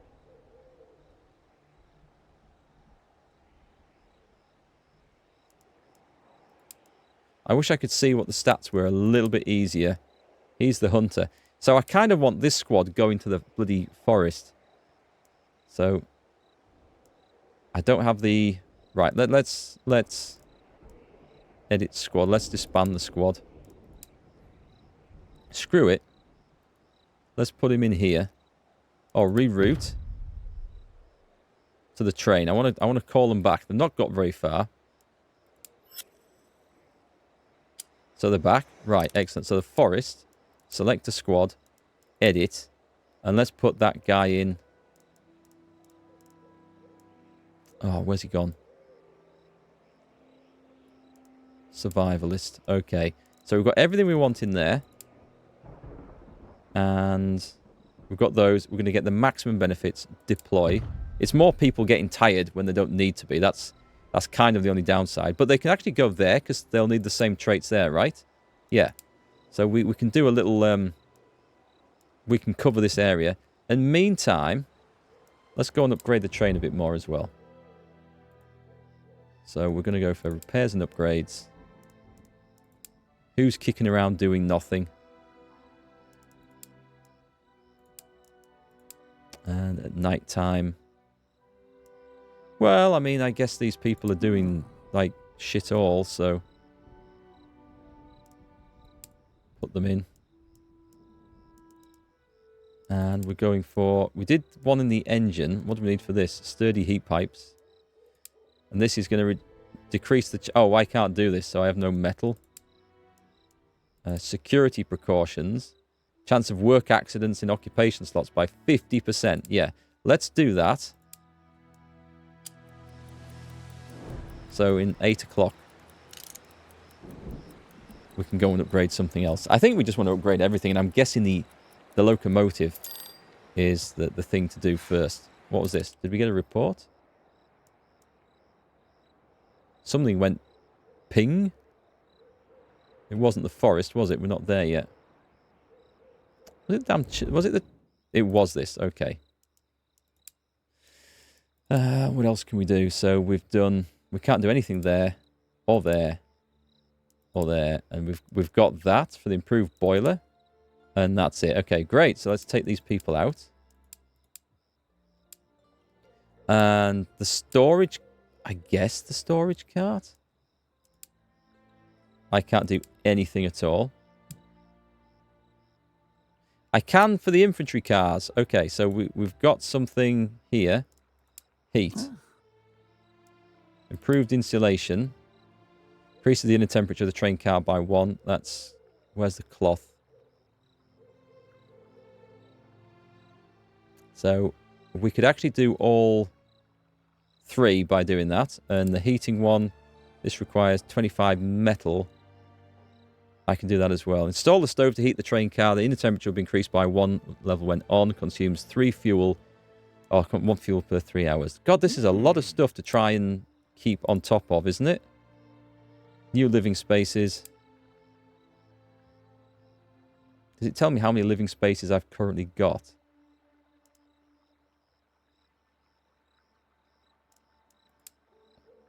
I wish I could see what the stats were a little bit easier. He's the hunter. So I kind of want this squad going to the bloody forest. So I don't have the... Right, let's edit squad. Let's disband the squad. Screw it. Let's put him in here. Or reroute to the train. I want to call them back. They've not got very far. So they're back. Right, excellent. So the forest. Select a squad, edit, and let's put that guy in. Oh, where's he gone? Survivalist. Okay. So we've got everything we want in there. And we've got those. We're going to get the maximum benefits. Deploy. It's more people getting tired when they don't need to be. That's kind of the only downside. But they can actually go there because they'll need the same traits there, right? Yeah. So we can do a little, we can cover this area. And meantime, let's go and upgrade the train a bit more as well. So we're going to go for repairs and upgrades. Who's kicking around doing nothing? And at night time. Well, I mean, I guess these people are doing, like, shit all, so... Put them in. And we're going for... We did one in the engine. What do we need for this? Sturdy heat pipes. And this is going to decrease the... Oh, I can't do this, so I have no metal. Security precautions. Chance of work accidents in occupation slots by 50%. Yeah, let's do that. So in 8 o'clock. we can go and upgrade something else. I think we just want to upgrade everything, and I'm guessing the locomotive is the thing to do first. What was this? Did we get a report? Something went ping? It wasn't the forest, was it? We're not there yet. Was it was it the... It was this, okay. What else can we do? So we've done... We can't do anything there, or there, or there. And we've got that for the improved boiler. And that's it. Okay, great. So let's take these people out. And the storage... I guess the storage cart? I can't do anything at all. I can for the infantry cars. Okay, so we've got something here. Heat. Improved insulation. Increases the inner temperature of the train car by 1. That's... Where's the cloth? So we could actually do all 3 by doing that. And the heating one, this requires 25 metal. I can do that as well. Install the stove to heat the train car. The inner temperature will be increased by 1 level when on. Consumes 3 fuel. Or 1 fuel per 3 hours. God, this is a lot of stuff to try and keep on top of, isn't it? New living spaces. Does it tell me how many living spaces I've currently got?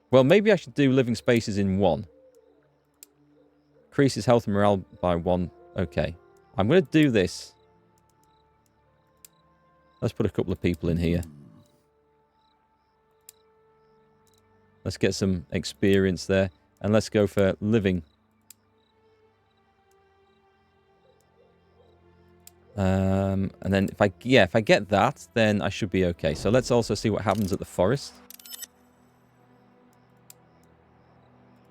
Well, maybe I should do living spaces in 1. Increases health and morale by 1. Okay. I'm going to do this. Let's put a couple of people in here. Let's get some experience there. And let's go for living. And then if I get that, then I should be okay. So let's also see what happens at the forest.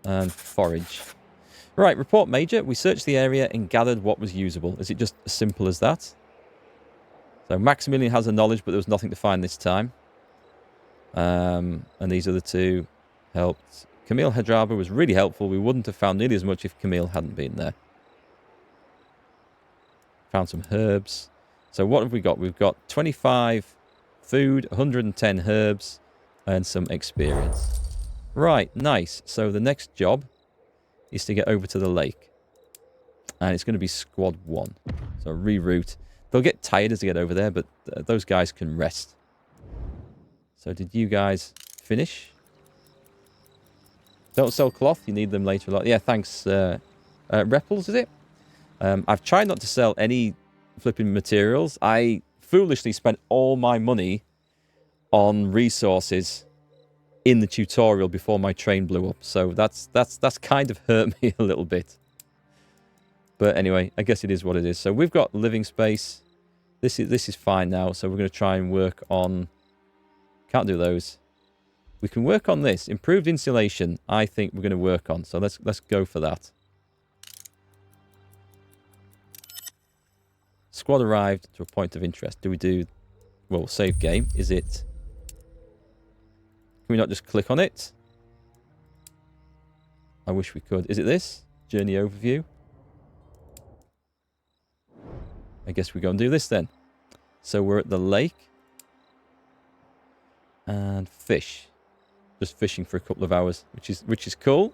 And forage. Right, report major. We searched the area and gathered what was usable. Is it just as simple as that? So Maximilian has the knowledge, but there was nothing to find this time. And these other 2 helped. Camille Hadraba was really helpful. We wouldn't have found nearly as much if Camille hadn't been there. Found some herbs. So what have we got? We've got 25 food, 110 herbs, and some experience. Right, nice. So the next job is to get over to the lake. And it's going to be squad 1. So reroute. They'll get tired as they get over there, but those guys can rest. So did you guys finish? Don't sell cloth. You need them later a lot. Yeah, thanks. Repples, is it? I've tried not to sell any flipping materials. I foolishly spent all my money on resources in the tutorial before my train blew up. So that's kind of hurt me a little bit. But anyway, I guess it is what it is. So we've got living space. This is fine now. So we're going to try and work on... Can't do those. We can work on this. Improved insulation, I think we're going to work on. So let's go for that. Squad arrived to a point of interest. Do we do... Well, save game. Is it... Can we not just click on it? I wish we could. Is it this? Journey overview. I guess we go and do this then. So we're at the lake. And fish. Just fishing for a couple of hours, which is cool.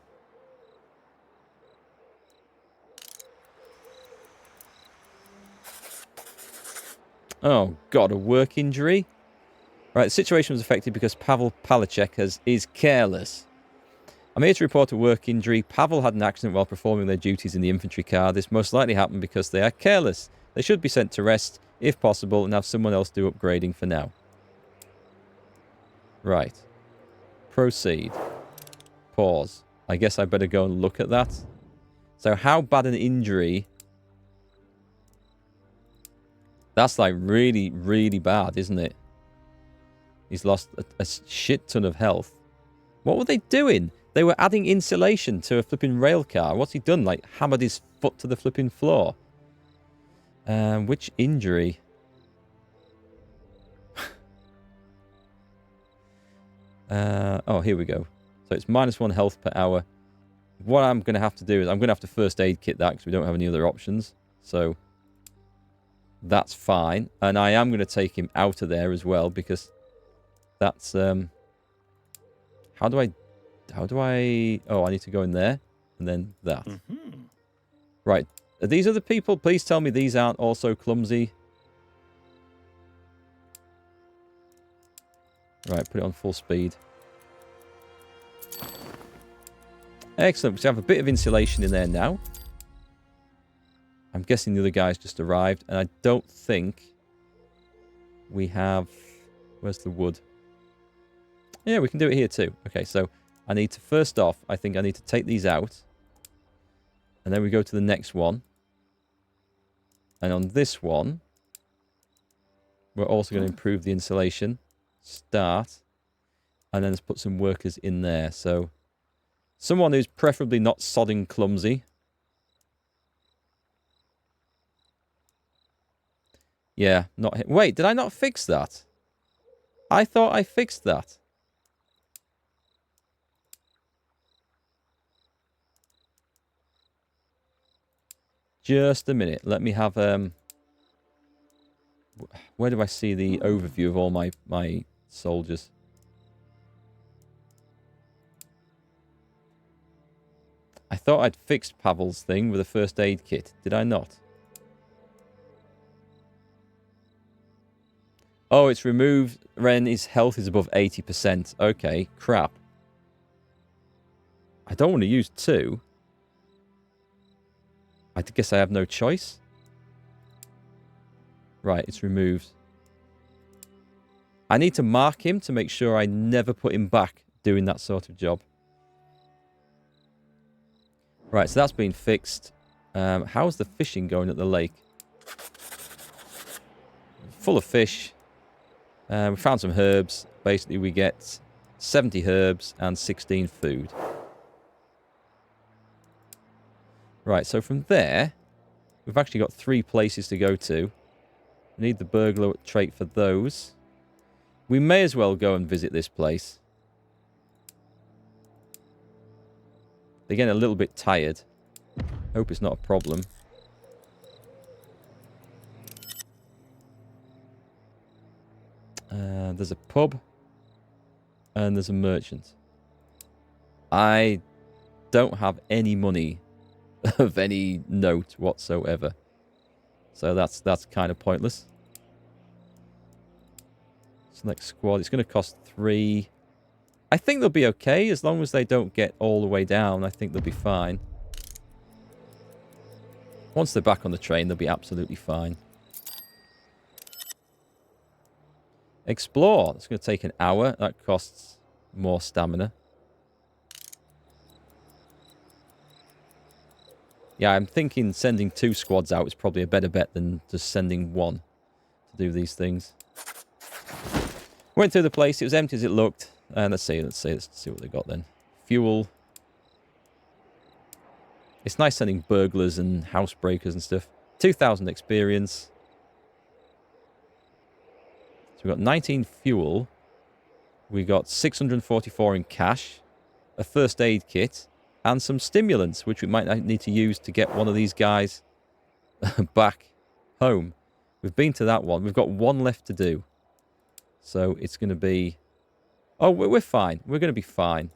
Oh god, a work injury. Right, the situation was affected because Pavel Palachek is careless. I'm here to report a work injury. Pavel had an accident while performing their duties in the infantry car. This most likely happened because they are careless. They should be sent to rest, if possible, and have someone else do upgrading for now. Right. Proceed. Pause. I guess I better go and look at that. So how bad an injury... That's like really, really bad, isn't it? He's lost a shit ton of health. What were they doing? They were adding insulation to a flipping rail car. What's he done? Like hammered his foot to the flipping floor. Which injury? Oh, here we go. So it's -1 health per hour. what I'm going to have to do is I'm going to have to first aid kit that because we don't have any other options. So that's fine. And I am going to take him out of there as well because that's... How do I... Oh, I need to go in there and then that. Right. Are these other people? Please tell me these aren't also clumsy. Right, put it on full speed. Excellent. We have a bit of insulation in there now. I'm guessing the other guy's just arrived. And I don't think we have... Where's the wood? Yeah, we can do it here too. Okay, so I need to... First off, I think I need to take these out. And then we go to the next one. And on this one, we're also going to improve the insulation. Start. And then let's put some workers in there. So, someone who's preferably not sodding clumsy. Yeah, not him. Wait, did I not fix that? I thought I fixed that. Just a minute. Let me have... Where do I see the overview of all my soldiers? I thought I'd fixed Pavel's thing with a first aid kit. Did I not? Oh, it's removed. Ren, his health is above 80%. Okay, crap. I don't want to use 2. I guess I have no choice. Right, it's removed. I need to mark him to make sure I never put him back doing that sort of job. Right, so that's been fixed. How's the fishing going at the lake? Full of fish. We found some herbs. Basically, we get 70 herbs and 16 food. Right, so from there, we've actually got 3 places to go to. We need the burglar trait for those. We may as well go and visit this place. They're getting a little bit tired. Hope it's not a problem. There's a pub. And there's a merchant. I don't have any money of any note whatsoever. So that's kind of pointless. Select squad. It's going to cost 3. I think they'll be okay as long as they don't get all the way down. I think they'll be fine. Once they're back on the train, they'll be absolutely fine. Explore. It's going to take an hour. That costs more stamina. Yeah, I'm thinking sending 2 squads out is probably a better bet than just sending 1 to do these things. Went through the place. It was empty as it looked. And let's see what they got then. Fuel. It's nice sending burglars and housebreakers and stuff. 2,000 experience. So we got 19 fuel. We got 644 in cash. A first aid kit. And some stimulants, which we might need to use to get one of these guys back home. We've been to that one. We've got 1 left to do. So it's going to be... Oh, we're fine. We're going to be fine.